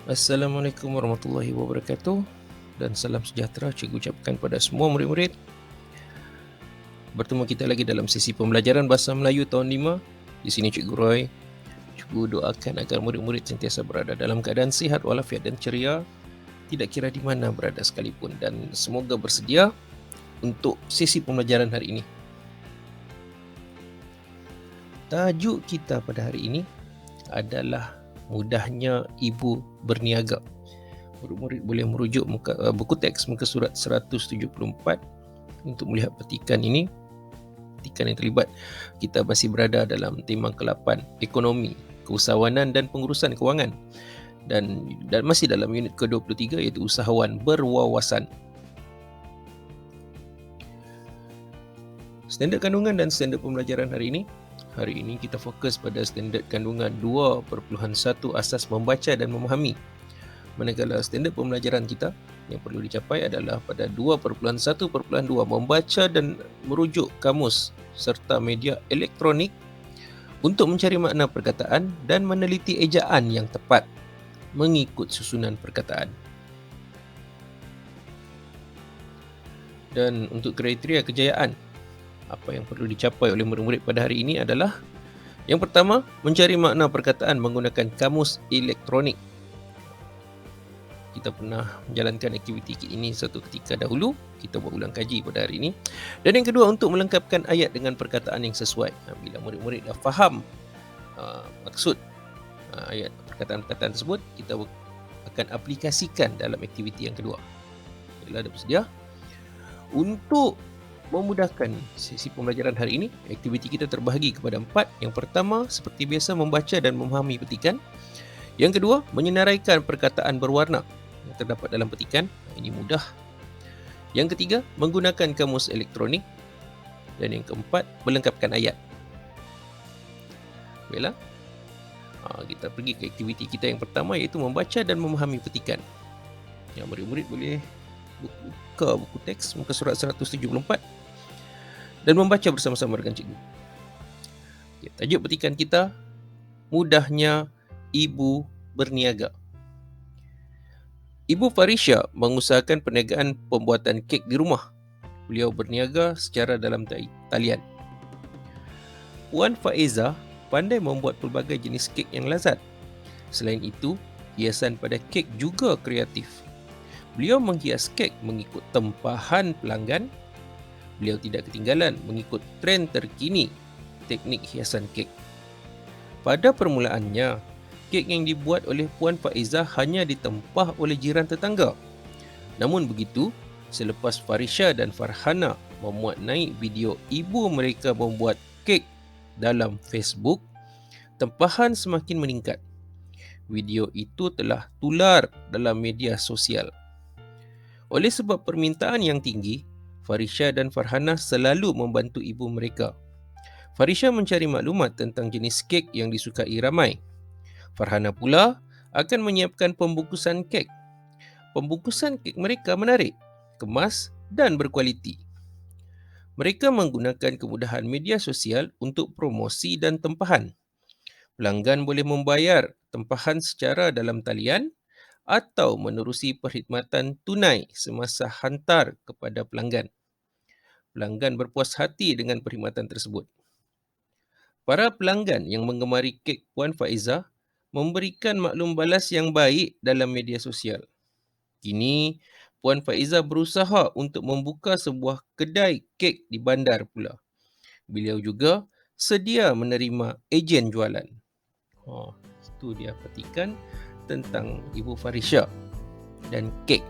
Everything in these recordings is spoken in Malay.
Assalamualaikum warahmatullahi wabarakatuh dan salam sejahtera cikgu ucapkan pada semua murid-murid. Bertemu kita lagi dalam sesi pembelajaran Bahasa Melayu tahun 5. Di sini Cikgu Roy. Cikgu doakan agar murid-murid sentiasa berada dalam keadaan sihat walafiat dan ceria, tidak kira di mana berada sekalipun, dan semoga bersedia untuk sesi pembelajaran hari ini. Tajuk kita pada hari ini adalah mudahnya ibu berniaga. Murid-murid boleh merujuk buku teks muka surat 174 untuk melihat petikan ini. Petikan yang terlibat, kita masih berada dalam tema ke-8, ekonomi, keusahawanan dan pengurusan kewangan, dan masih dalam unit ke-23 iaitu usahawan berwawasan. Standard kandungan dan standard pembelajaran hari ini. Hari ini kita fokus pada standard kandungan 2.1 asas membaca dan memahami. Manakala standard pembelajaran kita yang perlu dicapai adalah pada 2.1.2 membaca dan merujuk kamus serta media elektronik untuk mencari makna perkataan dan meneliti ejaan yang tepat mengikut susunan perkataan. Dan untuk kriteria kejayaan, apa yang perlu dicapai oleh murid-murid pada hari ini adalah yang pertama, mencari makna perkataan menggunakan kamus elektronik. Kita pernah menjalankan aktiviti ini suatu ketika dahulu, kita buat ulang kaji pada hari ini. Dan yang kedua, untuk melengkapkan ayat dengan perkataan yang sesuai. Bila murid-murid dah faham maksud ayat perkataan-perkataan tersebut, kita akan aplikasikan dalam aktiviti yang kedua. Bila dah bersedia, untuk memudahkan sesi pembelajaran hari ini, aktiviti kita terbahagi kepada 4. Yang pertama, seperti biasa, membaca dan memahami petikan. Yang kedua, menyenaraikan perkataan berwarna yang terdapat dalam petikan. Ini mudah. Yang ketiga, menggunakan kamus elektronik. Dan yang keempat, melengkapkan ayat. Baiklah, kita pergi ke aktiviti kita yang pertama, iaitu membaca dan memahami petikan. Yang murid-murid boleh buka buku teks muka surat 174 dan membaca bersama-sama dengan cikgu. Tajuk petikan kita, mudahnya ibu berniaga. Ibu Farisha mengusahakan perniagaan pembuatan kek di rumah. Beliau berniaga secara dalam talian. Puan Faiza pandai membuat pelbagai jenis kek yang lazat. Selain itu, hiasan pada kek juga kreatif. Beliau menghias kek mengikut tempahan pelanggan. Beliau tidak ketinggalan mengikut trend terkini teknik hiasan kek. Pada permulaannya, kek yang dibuat oleh Puan Faiza hanya ditempah oleh jiran tetangga. Namun begitu, selepas Farisha dan Farhana memuat naik video ibu mereka membuat kek dalam Facebook, tempahan semakin meningkat. Video itu telah tular dalam media sosial. Oleh sebab permintaan yang tinggi, Farisha dan Farhana selalu membantu ibu mereka. Farisha mencari maklumat tentang jenis kek yang disukai ramai. Farhana pula akan menyiapkan pembungkusan kek. Pembungkusan kek mereka menarik, kemas dan berkualiti. Mereka menggunakan kemudahan media sosial untuk promosi dan tempahan. Pelanggan boleh membayar tempahan secara dalam talian atau menerusi perkhidmatan tunai semasa hantar kepada pelanggan. Pelanggan berpuas hati dengan perkhidmatan tersebut. Para pelanggan yang menggemari kek Puan Faiza memberikan maklum balas yang baik dalam media sosial. Kini, Puan Faiza berusaha untuk membuka sebuah kedai kek di bandar pula. Beliau juga sedia menerima ejen jualan. Itu dia petikan tentang Ibu Farisha dan kek.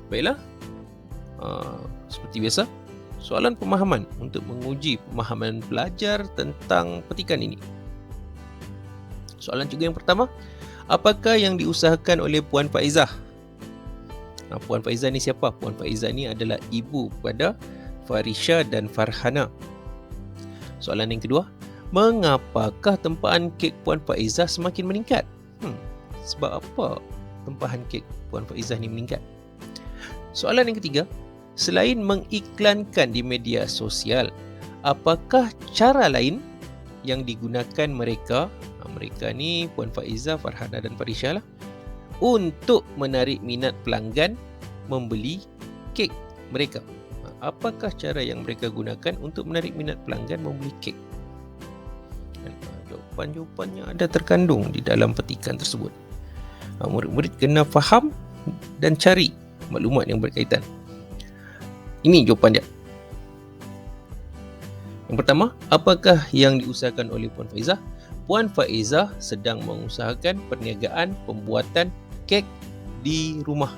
Baiklah, seperti biasa, soalan pemahaman untuk menguji pemahaman pelajar tentang petikan ini. Soalan cikgu yang pertama, apakah yang diusahakan oleh Puan Faizah? Puan Faizah ni siapa? Puan Faizah ni adalah ibu kepada Farisha dan Farhana. Soalan yang kedua, mengapakah tempahan kek Puan Faizah semakin meningkat? Sebab apa tempahan kek Puan Faizah ni meningkat? Soalan yang ketiga, selain mengiklankan di media sosial, apakah cara lain yang digunakan mereka Mereka ni Puan Faiza, Farhana dan Farisha lah, untuk menarik minat pelanggan membeli kek mereka. Apakah cara yang mereka gunakan untuk menarik minat pelanggan membeli kek? Jawapan-jawapannya ada terkandung di dalam petikan tersebut. Murid-murid kena faham dan cari maklumat yang berkaitan. Ini jawapan dia. Yang pertama, apakah yang diusahakan oleh Puan Faiza? Puan Faiza sedang mengusahakan perniagaan pembuatan kek di rumah.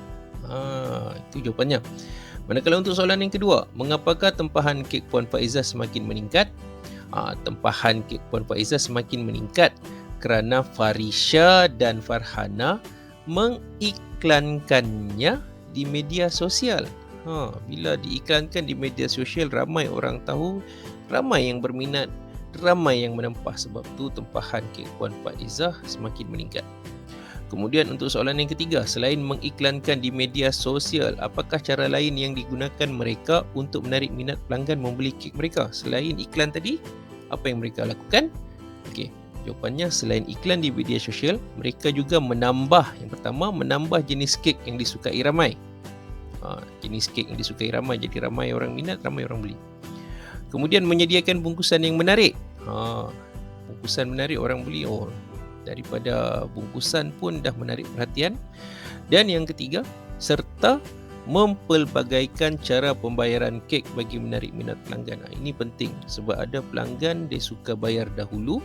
Itu jawapannya. Manakala untuk soalan yang kedua, mengapakah tempahan kek Puan Faiza semakin meningkat? Tempahan kek Puan Faiza semakin meningkat kerana Farisha dan Farhana mengiklankannya di media sosial. Bila diiklankan di media sosial, ramai orang tahu, ramai yang berminat, ramai yang menempah. Sebab tu tempahan kek Puan Faiza semakin meningkat. Kemudian untuk soalan yang ketiga, selain mengiklankan di media sosial, apakah cara lain yang digunakan mereka untuk menarik minat pelanggan membeli kek mereka? Selain iklan tadi, apa yang mereka lakukan? Okey, jawapannya selain iklan di media sosial, mereka juga menambah, yang pertama, menambah jenis kek yang disukai ramai. Jenis kek yang disukai ramai, jadi ramai orang minat, ramai orang beli. Kemudian menyediakan bungkusan yang menarik. Bungkusan menarik, orang beli, daripada bungkusan pun dah menarik perhatian. Dan yang ketiga, serta mempelbagaikan cara pembayaran kek bagi menarik minat pelanggan. Ini penting sebab ada pelanggan dia suka bayar dahulu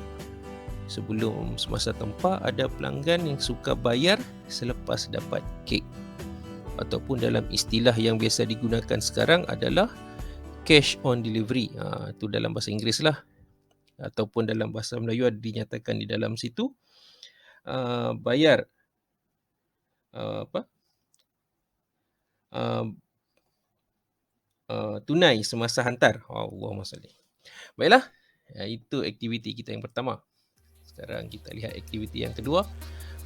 sebelum semasa tempah, ada pelanggan yang suka bayar selepas dapat kek, ataupun dalam istilah yang biasa digunakan sekarang adalah cash on delivery. Itu dalam bahasa Inggeris lah, ataupun dalam bahasa Melayu ada dinyatakan di dalam situ, bayar tunai semasa hantar. Allahumma salli. Baiklah, itu aktiviti kita yang pertama. Sekarang kita lihat aktiviti yang kedua,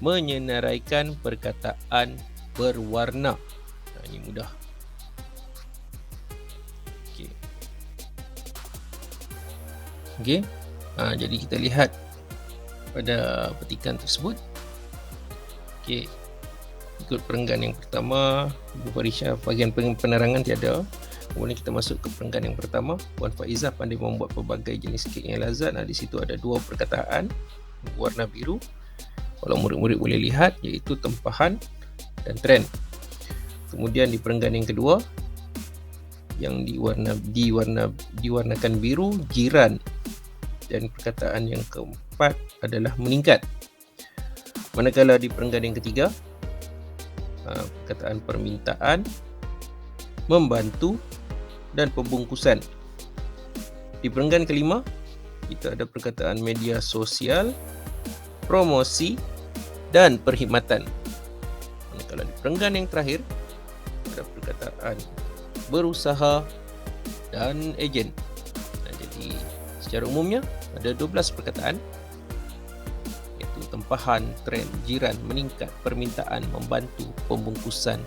menyenaraikan perkataan berwarna. Ini mudah. Okey. Jadi kita lihat pada petikan tersebut. Okey. Ikut perenggan yang pertama, Ibu Farisha bahagian penerangan tiada. Kemudian kita masuk ke perenggan yang pertama. Puan Faiza pandai membuat pelbagai jenis kek yang lazat. Di situ ada 2 perkataan warna biru. Kalau murid-murid boleh lihat, iaitu tempahan dan trend. Kemudian di perenggan yang kedua, yang diwarnakan biru, jiran. Dan perkataan yang keempat adalah meningkat. Manakala di perenggan yang ketiga, perkataan permintaan, membantu dan pembungkusan. Di perenggan kelima, kita ada perkataan media sosial, promosi dan perkhidmatan. Manakala di perenggan yang terakhir, ada perkataan berusaha dan ejen. Jadi secara umumnya ada 12 perkataan, iaitu tempahan, trend, jiran, meningkat, permintaan, membantu, pembungkusan,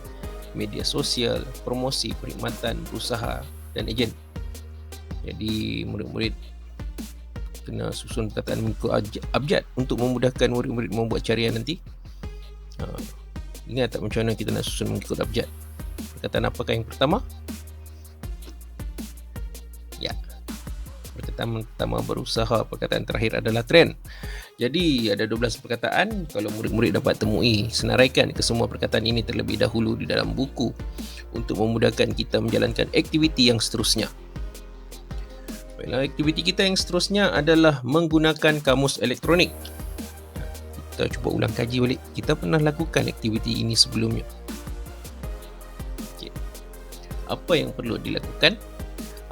media sosial, promosi, perkhidmatan, berusaha dan ejen. Jadi murid-murid kena susun perkataan mengikut abjad untuk memudahkan murid-murid membuat carian nanti. Ingat tak macam mana kita nak susun mengikut abjad? Perkataan apakah yang pertama? Perkataan pertama berusaha, perkataan terakhir adalah trend. Jadi ada 12 perkataan. Kalau murid-murid dapat temui, senaraikan ke semua perkataan ini terlebih dahulu di dalam buku untuk memudahkan kita menjalankan aktiviti yang seterusnya. Baiklah, aktiviti kita yang seterusnya adalah menggunakan kamus elektronik. Kita cuba ulang kaji balik. Kita pernah lakukan aktiviti ini sebelumnya. Apa yang perlu dilakukan?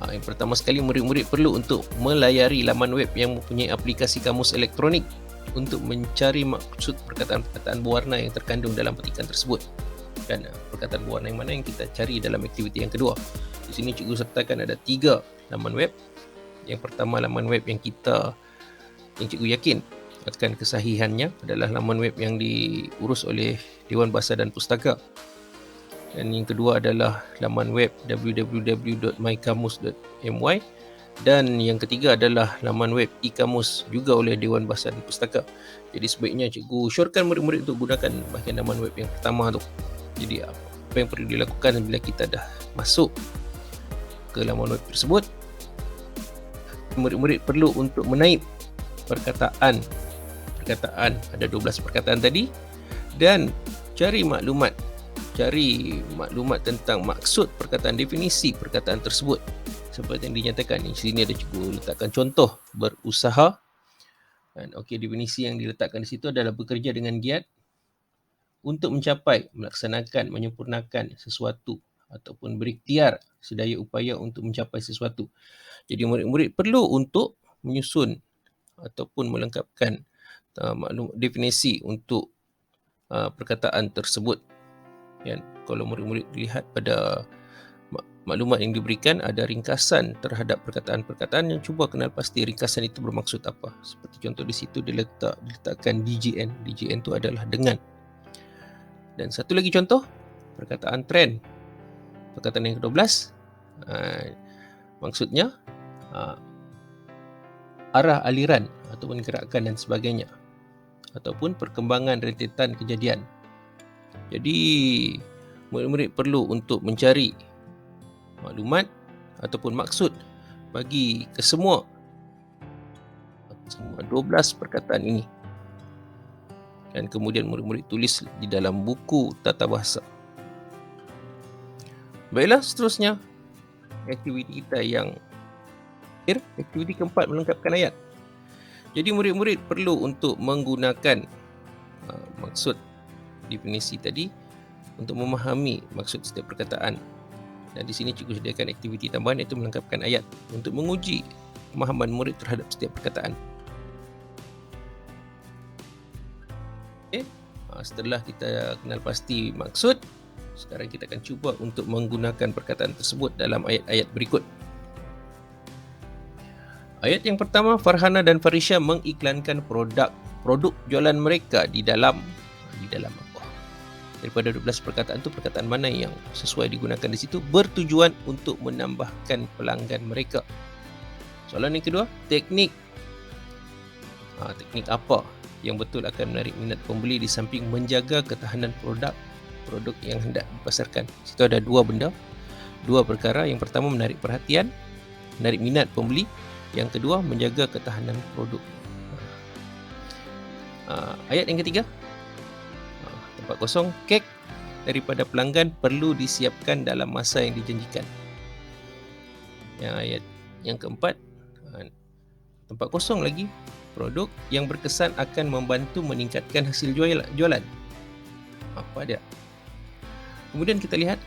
Yang pertama sekali, murid-murid perlu untuk melayari laman web yang mempunyai aplikasi kamus elektronik untuk mencari maksud perkataan-perkataan berwarna yang terkandung dalam petikan tersebut. Dan perkataan berwarna yang mana yang kita cari dalam aktiviti yang kedua. Di sini cikgu sertakan ada 3 laman web. Yang pertama, laman web yang cikgu yakin akan kesahihannya adalah laman web yang diurus oleh Dewan Bahasa dan Pustaka. Dan yang kedua adalah laman web www.mykamus.my Dan yang ketiga adalah laman web e-kamus juga oleh Dewan Bahasa dan Pustaka. Jadi sebaiknya cikgu syorkan murid-murid untuk gunakan bahagian laman web yang pertama tu. Jadi apa yang perlu dilakukan bila kita dah masuk ke laman web tersebut, murid-murid perlu untuk menaip perkataan ada 12 perkataan tadi dan cari maklumat tentang maksud perkataan, definisi perkataan tersebut. Seperti yang dinyatakan di sini ada cikgu letakkan contoh berusaha. Dan okey, definisi yang diletakkan di situ adalah bekerja dengan giat untuk mencapai, melaksanakan, menyempurnakan sesuatu ataupun berikhtiar sedaya upaya untuk mencapai sesuatu. Jadi murid-murid perlu untuk menyusun ataupun melengkapkan definisi untuk perkataan tersebut. Dan kalau murid-murid lihat pada maklumat yang diberikan, ada ringkasan terhadap perkataan-perkataan yang cuba kenal pasti ringkasan itu bermaksud apa. Seperti contoh di situ diletakkan DGN. DGN itu adalah dengan. Dan satu lagi contoh, perkataan trend. Perkataan yang ke-12, maksudnya arah aliran ataupun gerakan dan sebagainya, ataupun perkembangan rentetan kejadian. Jadi murid-murid perlu untuk mencari maklumat ataupun maksud bagi kesemua 12 perkataan ini, dan kemudian murid-murid tulis di dalam buku tata bahasa. Baiklah, seterusnya aktiviti kita yang akhir, aktiviti keempat, melengkapkan ayat. Jadi murid-murid perlu untuk menggunakan maksud definisi tadi untuk memahami maksud setiap perkataan. Dan di sini cikgu sediakan aktiviti tambahan, iaitu melengkapkan ayat untuk menguji pemahaman murid terhadap setiap perkataan. Okay. Setelah kita kenal pasti maksud, sekarang kita akan cuba untuk menggunakan perkataan tersebut dalam ayat-ayat berikut. Ayat yang pertama, Farhana dan Farisha mengiklankan produk jualan mereka di dalam apa? Daripada 12 perkataan itu, perkataan mana yang sesuai digunakan di situ bertujuan untuk menambahkan pelanggan mereka. Soalan yang kedua, teknik apa yang betul akan menarik minat pembeli di samping menjaga ketahanan produk yang hendak dipasarkan. Di situ ada dua perkara. Yang pertama, menarik perhatian, menarik minat pembeli. Yang kedua, menjaga ketahanan produk. Ayat yang ketiga, tempat kosong, kek daripada pelanggan perlu disiapkan dalam masa yang dijanjikan. Ayat yang keempat, tempat kosong lagi, produk yang berkesan akan membantu meningkatkan hasil jualan. Apa dia? Kemudian kita lihat,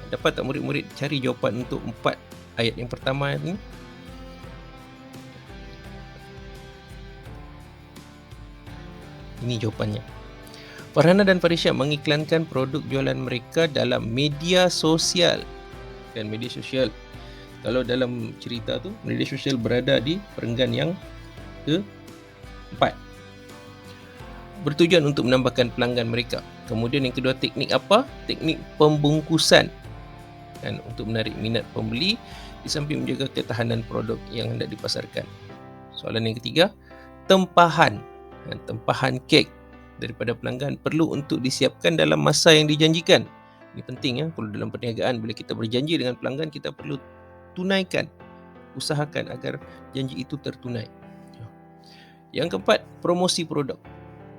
dapat tak murid-murid cari jawapan untuk 4 ayat yang pertama ini? Ini jawapannya. Farhana dan Farisha mengiklankan produk jualan mereka dalam media sosial. Dan media sosial, kalau dalam cerita tu, media sosial berada di perenggan yang ke-4. Bertujuan untuk menambahkan pelanggan mereka. Kemudian yang kedua, teknik apa? Teknik pembungkusan. Dan untuk menarik minat pembeli di samping menjaga ketahanan produk yang hendak dipasarkan. Soalan yang ketiga, tempahan kek daripada pelanggan perlu untuk disiapkan dalam masa yang dijanjikan. Ini penting ya, kalau dalam perniagaan bila kita berjanji dengan pelanggan, kita perlu tunaikan, usahakan agar janji itu tertunai. Yang keempat, promosi produk.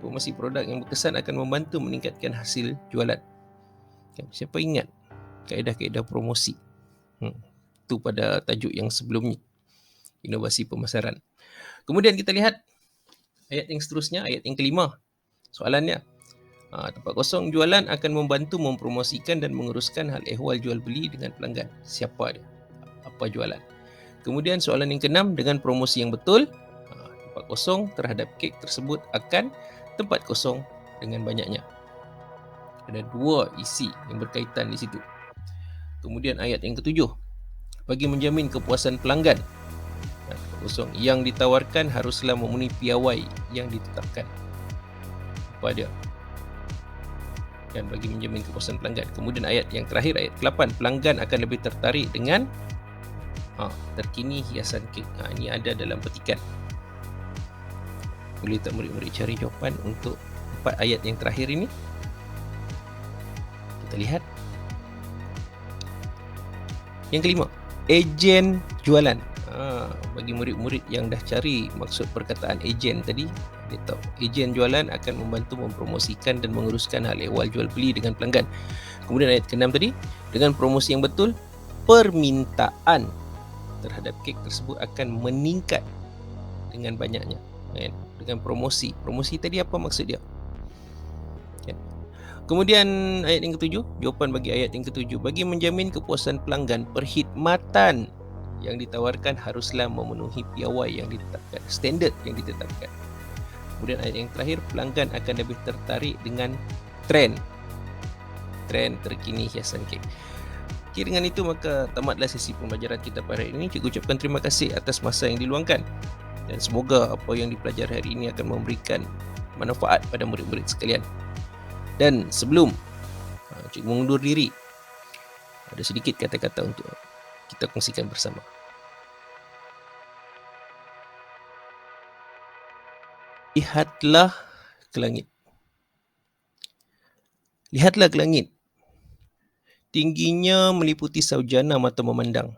Promosi produk yang berkesan akan membantu meningkatkan hasil jualan. Siapa ingat kaedah-kaedah promosi? Itu pada tajuk yang sebelumnya, inovasi pemasaran. Kemudian kita lihat ayat yang seterusnya, ayat yang kelima. Soalannya, tempat kosong jualan akan membantu mempromosikan dan menguruskan hal ehwal jual beli dengan pelanggan. Siapa dia? Apa jualan? Kemudian soalan yang keenam, dengan promosi yang betul, tempat kosong terhadap kek tersebut akan tempat kosong dengan banyaknya. Ada 2 isi yang berkaitan di situ. Kemudian ayat yang ketujuh, bagi menjamin kepuasan pelanggan, tempat kosong yang ditawarkan haruslah memenuhi piawai yang ditetapkan. Apa dia? Dan bagi menjamin kepuasan pelanggan. Kemudian ayat yang terakhir, ayat ke-8, pelanggan akan lebih tertarik dengan Terkini hiasan kek. Ini ada dalam petikan. Boleh tak murid-murid cari jawapan untuk 4 ayat yang terakhir ini? Kita lihat. Yang kelima, ejen jualan. Bagi murid-murid yang dah cari maksud perkataan ejen tadi, dia tahu ejen jualan akan membantu mempromosikan dan menguruskan hal ehwal jual beli dengan pelanggan. Kemudian ayat ke-6 tadi, dengan promosi yang betul, permintaan terhadap kek tersebut akan meningkat dengan banyaknya. Dengan promosi. Promosi tadi apa maksud dia? Kemudian ayat yang ke-7, jawapan bagi ayat yang ke-7, bagi menjamin kepuasan pelanggan, perkhidmatan yang ditawarkan haruslah memenuhi piawai yang ditetapkan, standard yang ditetapkan. Kemudian ayat yang terakhir, pelanggan akan lebih tertarik dengan trend terkini hiasan kek. Okay, dengan itu maka tamatlah sesi pembelajaran kita pada hari ini. Cikgu ucapkan terima kasih atas masa yang diluangkan dan semoga apa yang dipelajari hari ini akan memberikan manfaat pada murid-murid sekalian. Dan sebelum cikgu mengundur diri, ada sedikit kata-kata untuk kita kongsikan bersama. Lihatlah ke langit. Lihatlah ke langit. Tingginya meliputi saujana mata memandang.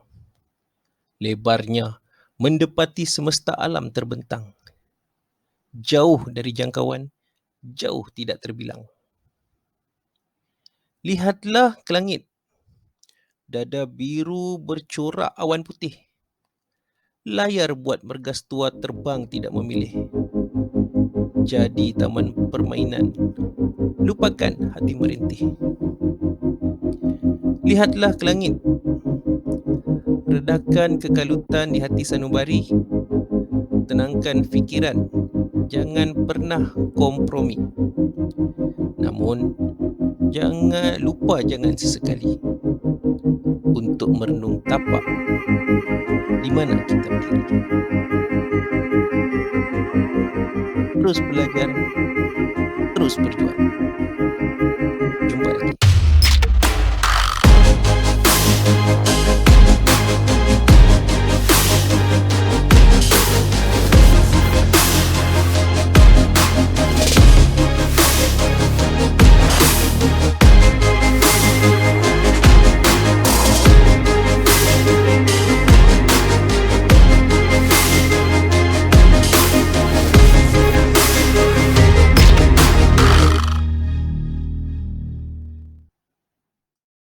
Lebarnya mendepati semesta alam terbentang. Jauh dari jangkauan, jauh tidak terbilang. Lihatlah ke langit. Dada biru bercorak awan putih. Layar buat mergas tua terbang tidak memilih. Jadi taman permainan. Lupakan hati merintih. Lihatlah ke langit. Redakan kekalutan di hati sanubari. Tenangkan fikiran. Jangan pernah kompromi. Namun, jangan sesekali untuk merenung tapak di mana kita berdiri. Terus belajar, terus berjuang.